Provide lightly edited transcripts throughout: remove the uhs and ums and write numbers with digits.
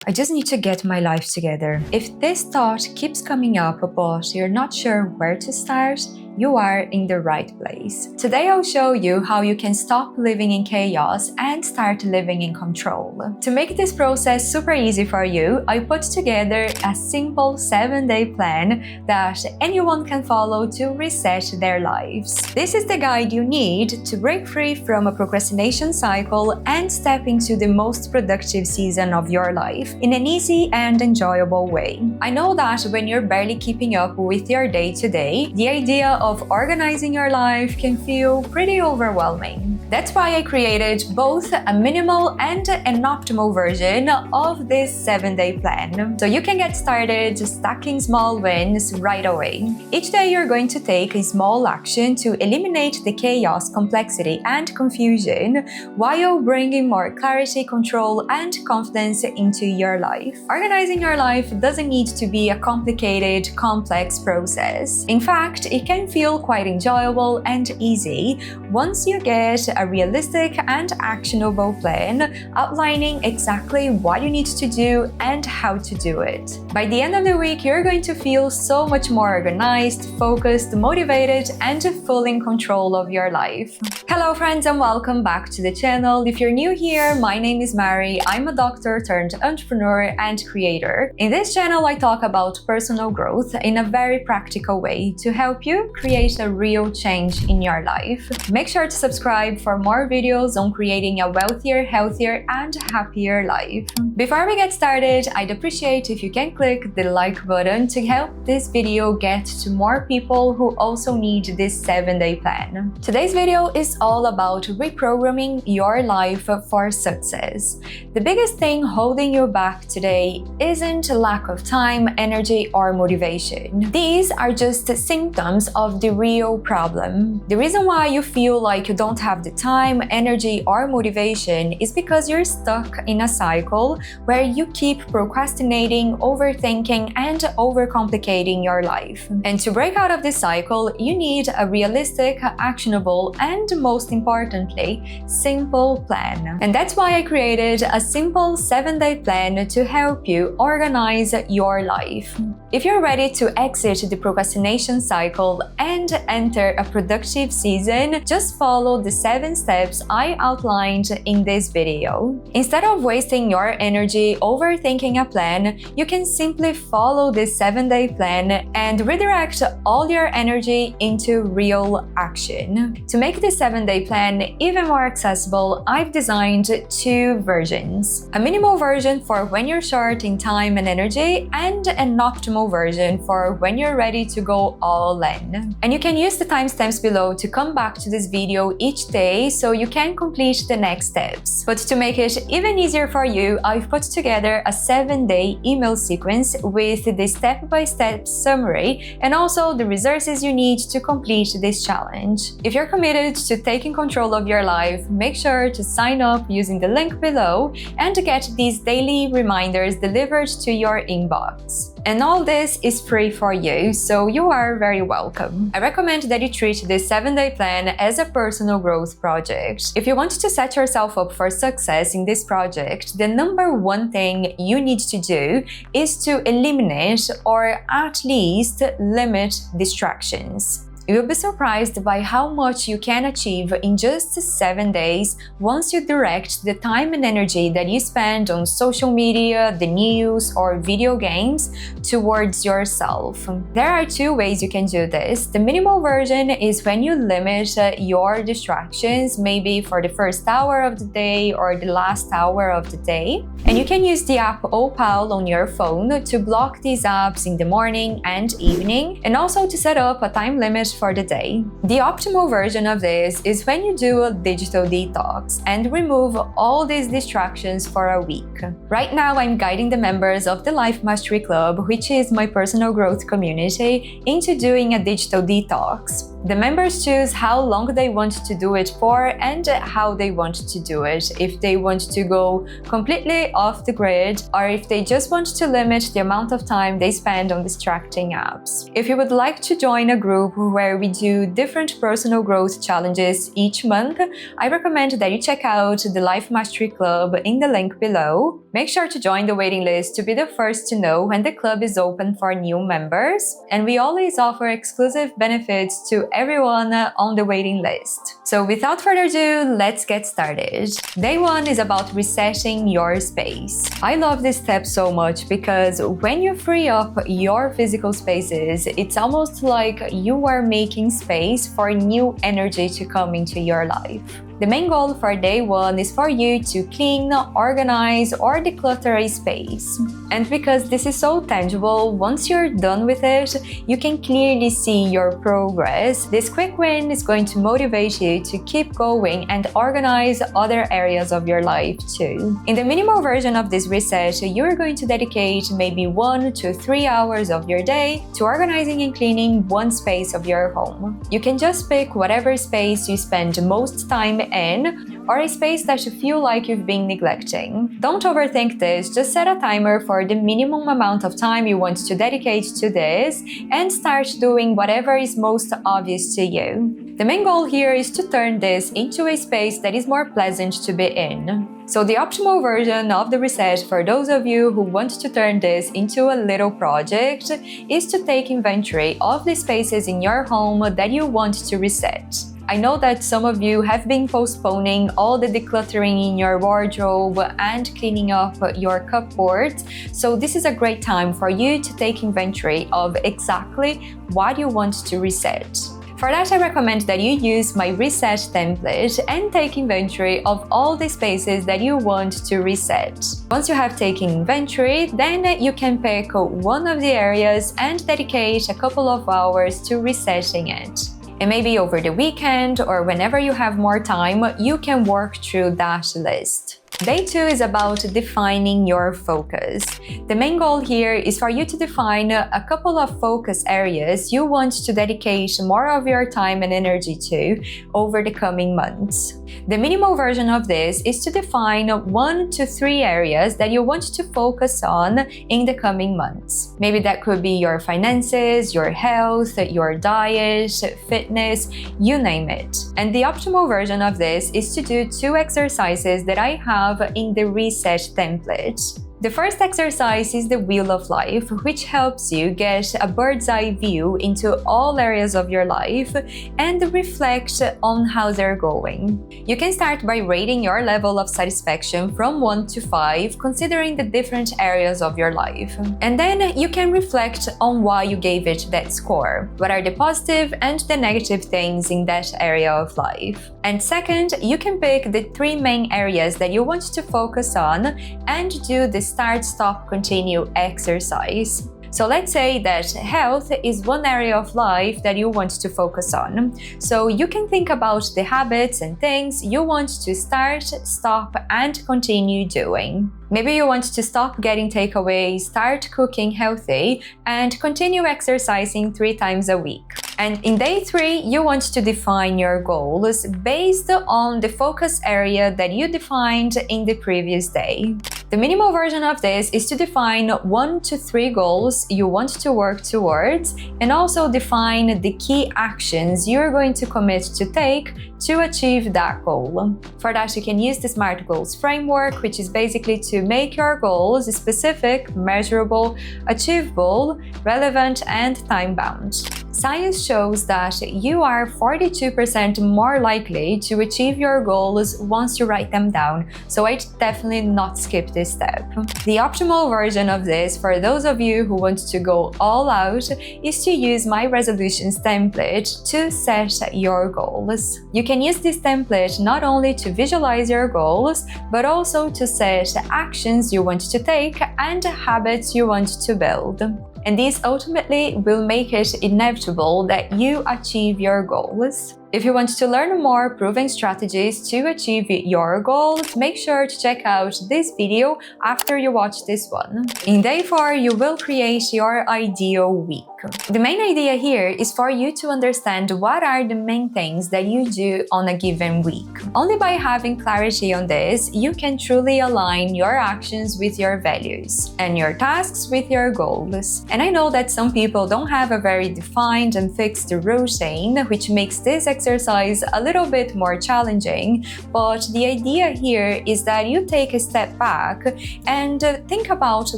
I just need to get my life together. If this thought keeps coming up but you're not sure where to start, you are in the right place. Today I'll show you how you can stop living in chaos and start living in control. To make this process super easy for you, I put together a simple 7-day plan that anyone can follow to reset their lives. This is the guide you need to break free from a procrastination cycle and step into the most productive season of your life in an easy and enjoyable way. I know that when you're barely keeping up with your day-to-day, the idea of organizing your life can feel pretty overwhelming. That's why I created both a minimal and an optimal version of this 7-day plan, so you can get started stacking small wins right away. Each day you're going to take a small action to eliminate the chaos, complexity, and confusion while bringing more clarity, control, and confidence into your life. Organizing your life doesn't need to be a complicated, complex process. In fact, it can feel quite enjoyable and easy once you get a realistic and actionable plan outlining exactly what you need to do and how to do it. By the end of the week, you're going to feel so much more organized, focused, motivated, and fully in control of your life. Hello friends, and welcome back to the channel. If you're new here, my name is Mary. I'm a doctor turned entrepreneur and creator. In this channel, I talk about personal growth in a very practical way to help you create a real change in your life. Make sure to subscribe for more videos on creating a wealthier, healthier, and happier life. Before we get started, I'd appreciate if you can click the like button to help this video get to more people who also need this 7-day plan. Today's video is all about reprogramming your life for success. The biggest thing holding you back today isn't a lack of time, energy, or motivation. These are just symptoms of the real problem. The reason why you feel like you don't have the time, energy, or motivation is because you're stuck in a cycle where you keep procrastinating, overthinking, and overcomplicating your life. And to break out of this cycle, you need a realistic, actionable, and most importantly, simple plan. And that's why I created a simple 7-day plan to help you organize your life. If you're ready to exit the procrastination cycle and enter a productive season, just follow the 7 steps I outlined in this video. Instead of wasting your energy overthinking a plan, you can simply follow this 7-day plan and redirect all your energy into real action. To make this 7-day plan even more accessible, I've designed 2 versions. A minimal version for when you're short in time and energy, and an optimal version for when you're ready to go all in. And you can use the timestamps below to come back to this video each day so you can complete the next steps. But to make it even easier for you, I've put together a 7-day email sequence with the step-by-step summary and also the resources you need to complete this challenge. If you're committed to taking control of your life, make sure to sign up using the link below and to get these daily reminders delivered to your inbox. And all this is free for you, so you are very welcome. I recommend that you treat this 7-day plan as a personal growth project. If you want to set yourself up for success in this project, the number one thing you need to do is to eliminate or at least limit distractions. You'll be surprised by how much you can achieve in just 7 days once you direct the time and energy that you spend on social media, the news, or video games towards yourself. There are 2 ways you can do this. The minimal version is when you limit your distractions, maybe for the first hour of the day or the last hour of the day. And you can use the app Opal on your phone to block these apps in the morning and evening, and also to set up a time limit for the day. The optimal version of this is when you do a digital detox and remove all these distractions for a week. Right now, I'm guiding the members of the Life Mastery Club, which is my personal growth community, into doing a digital detox. The members choose how long they want to do it for and how they want to do it, if they want to go completely off the grid or if they just want to limit the amount of time they spend on distracting apps. If you would like to join a group where we do different personal growth challenges each month, I recommend that you check out the Life Mastery Club in the link below. Make sure to join the waiting list to be the first to know when the club is open for new members, and we always offer exclusive benefits to everyone on the waiting list. So without further ado, let's get started. Day 1 is about resetting your space. I love this step so much because when you free up your physical spaces, it's almost like you are making space for new energy to come into your life. The main goal for day 1 is for you to clean, organize, or declutter a space. And because this is so tangible, once you're done with it, you can clearly see your progress. This quick win is going to motivate you to keep going and organize other areas of your life too. In the minimal version of this reset, you're going to dedicate maybe 1 to 3 hours of your day to organizing and cleaning one space of your home. You can just pick whatever space you spend most time in, or a space that you feel like you've been neglecting. Don't overthink this, just set a timer for the minimum amount of time you want to dedicate to this and start doing whatever is most obvious to you. The main goal here is to turn this into a space that is more pleasant to be in. So the optimal version of the reset for those of you who want to turn this into a little project is to take inventory of the spaces in your home that you want to reset. I know that some of you have been postponing all the decluttering in your wardrobe and cleaning up your cupboard, so this is a great time for you to take inventory of exactly what you want to reset. For that, I recommend that you use my reset template and take inventory of all the spaces that you want to reset. Once you have taken inventory, then you can pick one of the areas and dedicate a couple of hours to resetting it. And maybe over the weekend or whenever you have more time, you can work through that list. Day 2 is about defining your focus. The main goal here is for you to define a couple of focus areas you want to dedicate more of your time and energy to over the coming months. The minimal version of this is to define 1 to 3 areas that you want to focus on in the coming months. Maybe that could be your finances, your health, your diet, fitness, you name it. And the optimal version of this is to do 2 exercises that I have in the reset template. The first exercise is the Wheel of Life, which helps you get a bird's eye view into all areas of your life and reflect on how they're going. You can start by rating your level of satisfaction from 1 to 5, considering the different areas of your life. And then you can reflect on why you gave it that score. What are the positive and the negative things in that area of life? And second, you can pick the 3 main areas that you want to focus on and do the start, stop, continue exercise. So let's say that health is one area of life that you want to focus on. So you can think about the habits and things you want to start, stop, and continue doing. Maybe you want to stop getting takeaways, start cooking healthy, and continue exercising 3 times a week. And in day 3, you want to define your goals based on the focus area that you defined in the previous day. The minimal version of this is to define 1 to 3 goals you want to work towards and also define the key actions you're going to commit to take to achieve that goal. For that, you can use the SMART Goals framework, which is basically to make your goals specific, measurable, achievable, relevant, and time-bound. Science shows that you are 42% more likely to achieve your goals once you write them down, so I'd definitely not skip this step. The optimal version of this for those of you who want to go all out is to use my resolutions template to set your goals. You can use this template not only to visualize your goals, but also to set actions you want to take and habits you want to build. And this ultimately will make it inevitable that you achieve your goals. If you want to learn more proven strategies to achieve your goals, make sure to check out this video after you watch this one. In day 4, you will create your ideal week. The main idea here is for you to understand what are the main things that you do on a given week. Only by having clarity on this, you can truly align your actions with your values and your tasks with your goals. And I know that some people don't have a very defined and fixed routine, which makes this exercise a little bit more challenging, but the idea here is that you take a step back and think about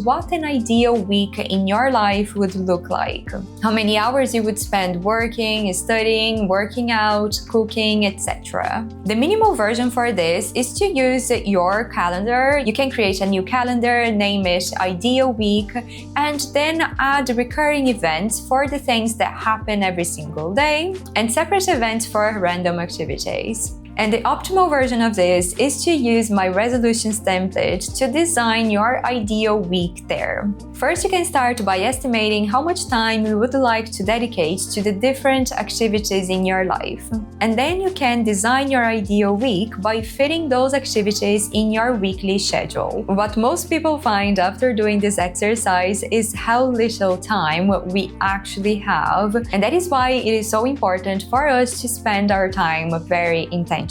what an ideal week in your life would look like. How many hours you would spend working, studying, working out, cooking, etc. The minimal version for this is to use your calendar. You can create a new calendar, name it Ideal Week, and then add recurring events for the things that happen every single day and separate events for random activities. And the optimal version of this is to use my resolutions template to design your ideal week there. First, you can start by estimating how much time you would like to dedicate to the different activities in your life. And then you can design your ideal week by fitting those activities in your weekly schedule. What most people find after doing this exercise is how little time we actually have. And that is why it is so important for us to spend our time very intentionally.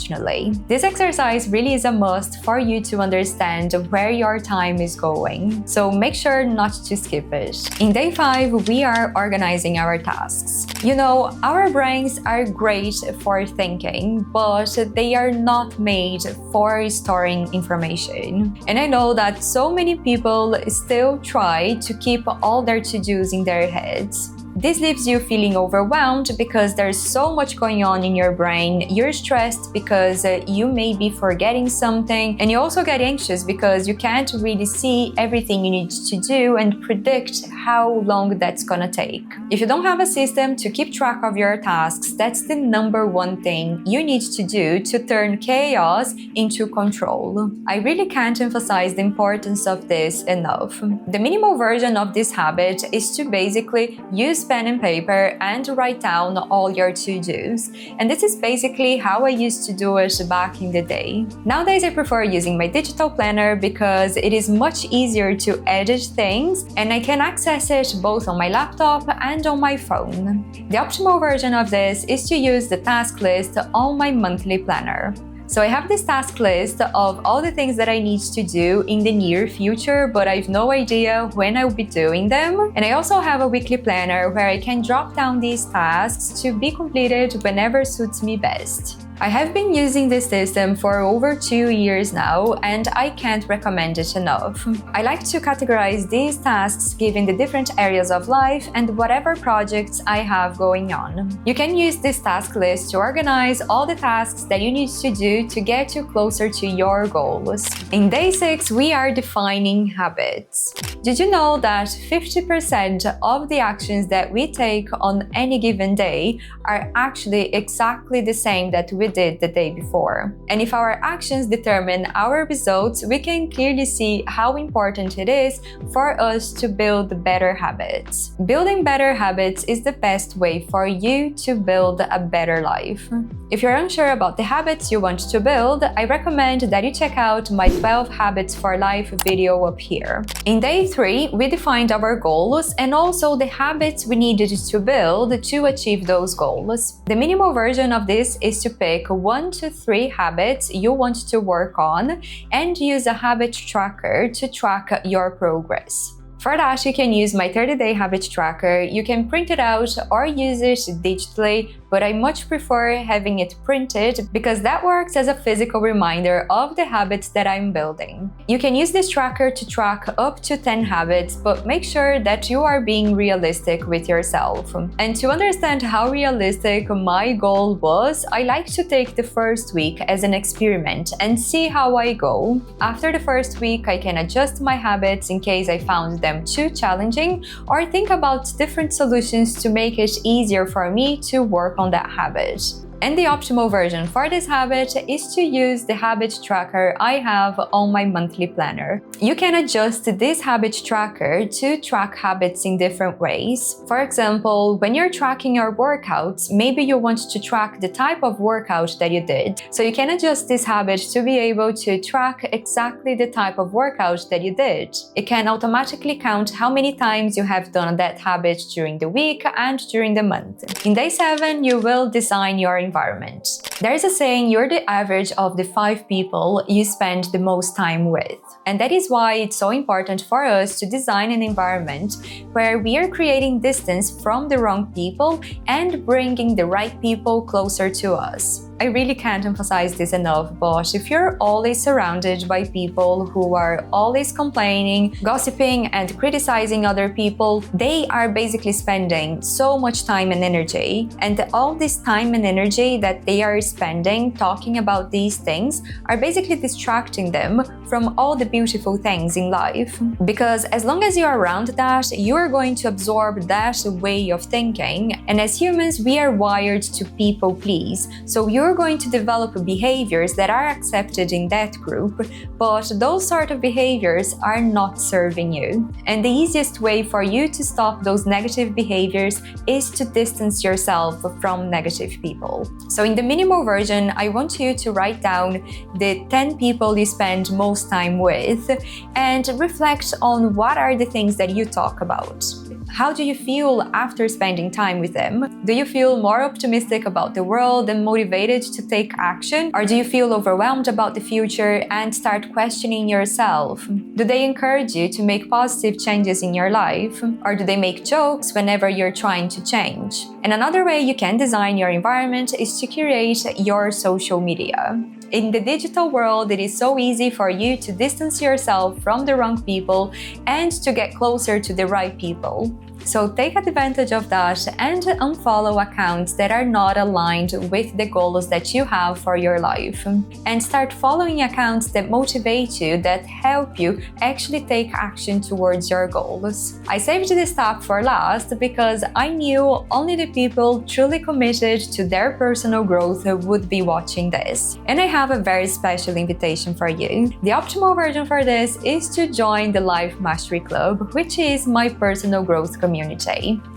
This exercise really is a must for you to understand where your time is going, so make sure not to skip it. In day 5, we are organizing our tasks. You know, our brains are great for thinking, but they are not made for storing information. And I know that so many people still try to keep all their to-dos in their heads. This leaves you feeling overwhelmed because there's so much going on in your brain. You're stressed because you may be forgetting something, and you also get anxious because you can't really see everything you need to do and predict how long that's gonna take. If you don't have a system to keep track of your tasks, that's the number one thing you need to do to turn chaos into control. I really can't emphasize the importance of this enough. The minimal version of this habit is to basically use pen and paper and write down all your to-dos. And this is basically how I used to do it back in the day. Nowadays I prefer using my digital planner because it is much easier to edit things and I can access it both on my laptop and on my phone. The optimal version of this is to use the task list on my monthly planner. So I have this task list of all the things that I need to do in the near future, but I have no idea when I will be doing them. And I also have a weekly planner where I can drop down these tasks to be completed whenever suits me best. I have been using this system for over 2 years now, and I can't recommend it enough. I like to categorize these tasks given the different areas of life and whatever projects I have going on. You can use this task list to organize all the tasks that you need to do to get you closer to your goals. In day 6, we are defining habits. Did you know that 50% of the actions that we take on any given day are actually exactly the same that we did the day before? And if our actions determine our results, we can clearly see how important it is for us to build better habits. Building better habits is the best way for you to build a better life. If you're unsure about the habits you want to build, I recommend that you check out my 12 Habits for Life video up here. In day 3, we defined our goals and also the habits we needed to build to achieve those goals. The minimal version of this is to pick 1 to 3 habits you want to work on and use a habit tracker to track your progress. For that, you can use my 30-day habit tracker. You can print it out or use it digitally, but I much prefer having it printed because that works as a physical reminder of the habits that I'm building. You can use this tracker to track up to 10 habits, but make sure that you are being realistic with yourself. And to understand how realistic my goal was, I like to take the first week as an experiment and see how I go. After the first week, I can adjust my habits in case I found them too challenging, or think about different solutions to make it easier for me to work on that habit. And the optimal version for this habit is to use the habit tracker I have on my monthly planner. You can adjust this habit tracker to track habits in different ways. For example, when you're tracking your workouts, maybe you want to track the type of workout that you did. So you can adjust this habit to be able to track exactly the type of workout that you did. It can automatically count how many times you have done that habit during the week and during the month. In day 7, you will design your environment. There is a saying, you're the average of the 5 people you spend the most time with. And that is why it's so important for us to design an environment where we are creating distance from the wrong people and bringing the right people closer to us. I really can't emphasize this enough, but if you're always surrounded by people who are always complaining, gossiping, and criticizing other people, they are basically spending so much time and energy. And all this time and energy that they are spending talking about these things are basically distracting them from all the beautiful things in life. Because as long as you're around that, you are going to absorb that way of thinking. And as humans, we are wired to people please. So you're going to develop behaviors that are accepted in that group, but those sort of behaviors are not serving you. And the easiest way for you to stop those negative behaviors is to distance yourself from negative people. So in the minimal version, I want you to write down the 10 people you spend most time with and reflect on what are the things that you talk about. How do you feel after spending time with them? Do you feel more optimistic about the world and motivated to take action? Or do you feel overwhelmed about the future and start questioning yourself? Do they encourage you to make positive changes in your life? Or do they make jokes whenever you're trying to change? And another way you can design your environment is to curate your social media. In the digital world, it is so easy for you to distance yourself from the wrong people and to get closer to the right people. So take advantage of that and unfollow accounts that are not aligned with the goals that you have for your life. And start following accounts that motivate you, that help you actually take action towards your goals. I saved this tab for last because I knew only the people truly committed to their personal growth would be watching this. And I have a very special invitation for you. The optimal version for this is to join the Life Mastery Club, which is my personal growth community.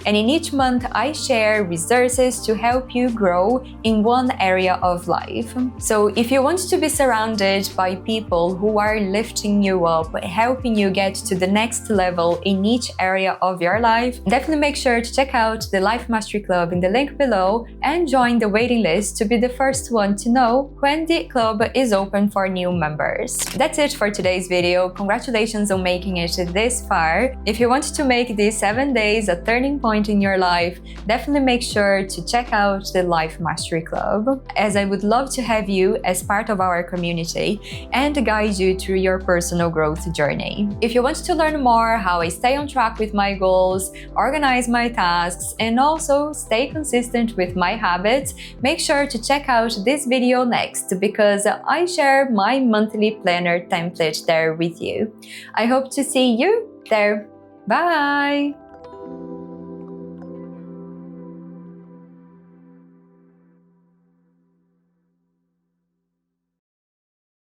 And in each month, I share resources to help you grow in one area of life. So if you want to be surrounded by people who are lifting you up, helping you get to the next level in each area of your life, definitely make sure to check out the Life Mastery Club in the link below and join the waiting list to be the first one to know when the club is open for new members. That's it for today's video. Congratulations on making it this far. If you want to make these 7 days a turning point in your life, definitely make sure to check out the Life Mastery Club, as I would love to have you as part of our community and guide you through your personal growth journey. If you want to learn more how I stay on track with my goals, organize my tasks, and also stay consistent with my habits, make sure to check out this video next because I share my monthly planner template there with you. I hope to see you there. Bye!